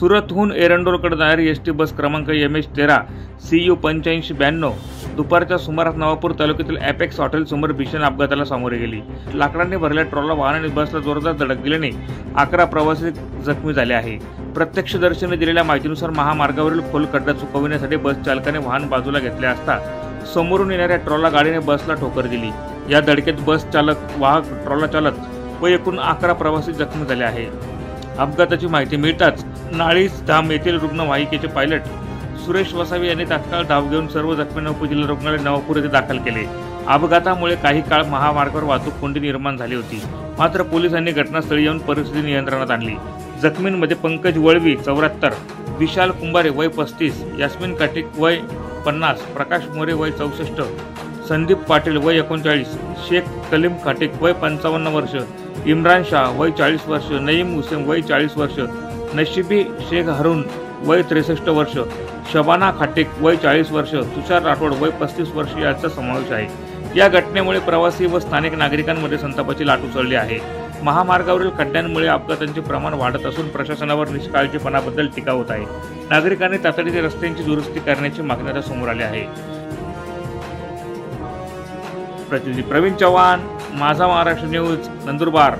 सुरतहून एरंडोलकडे जाणारी ST bus क्रमांक MH13 CU 8592 दुपारच्या सुमारास नवापूर तालुक्यातील ॲपेक्स हॉटेल समोर भीषण अपघाताला सामोरे गेली। लाकडांनी भरलेल्या ट्रॉला वाहनाने बसला जोरदार धडक दिल्याने 11 प्रवासी जखमी झाले आहे। प्रत्यक्षदर्शींनी दिलेल्या माहितीनुसार महामार्गावरील खोल खड्डा चुकविण्यासाठी बस चालकाने वाहन बाजूला घेतले असता समोरून येणाऱ्या ट्रॉला गाडीने बसला ठोकर दिली। या धडकेत बस चालक, वाहक, ट्रॉला चालक व एकूण 11 प्रवासी जखमी झाले आहे। अपघाताची माहिती मिळताच नाळीज धाम येथील रुग्णवाहिकेचे पायलट सुरेश वसावे यांनी तात्काळ धाव घेऊन सर्व जखमींना उपजिल्हा रुग्णालय नवापूर येथे दाखल केले। अपघातामुळे काही काळ महामार्गावर वाहतूक कोंडी निर्माण झाली होती, मात्र पोलिसांनी घटनास्थळी येऊन परिस्थिती नियंत्रणात आणली। जखमींमध्ये पंकज वळवी 74, विशाल कुंभारे वय 35, यास्मिन काटिक वय 50, प्रकाश मोरे वय 64, संदीप पाटील वय 39, शेख कलीम काटिक वय 55 वर्ष, इम्रान शाह वय 40 वर्ष, नईम हुसेन वय 40 वर्ष, नशिबी शेख हरून वय 63 वर्ष, शबाना खाटिक वय 40 वर्ष, तुषार राठोड वय 35 वर्ष यांचा समावेश आहे। या घटनेमुळे प्रवासी व स्थानिक नागरिकांमध्ये संतापाची लाट उसळली आहे। महामार्गावरील खड्ड्यांमुळे अपघातांचे प्रमाण वाढत असून प्रशासनावर निष्काळजीपणाबद्दल टीका होत आहे। नागरिकांनी तातडीने रस्त्यांची दुरुस्ती करण्याची मागणी आता समोर आली आहे। प्रतिनिधी प्रवीण चव्हाण, माझा महाराष्ट्र न्यूज, नंदुरबार।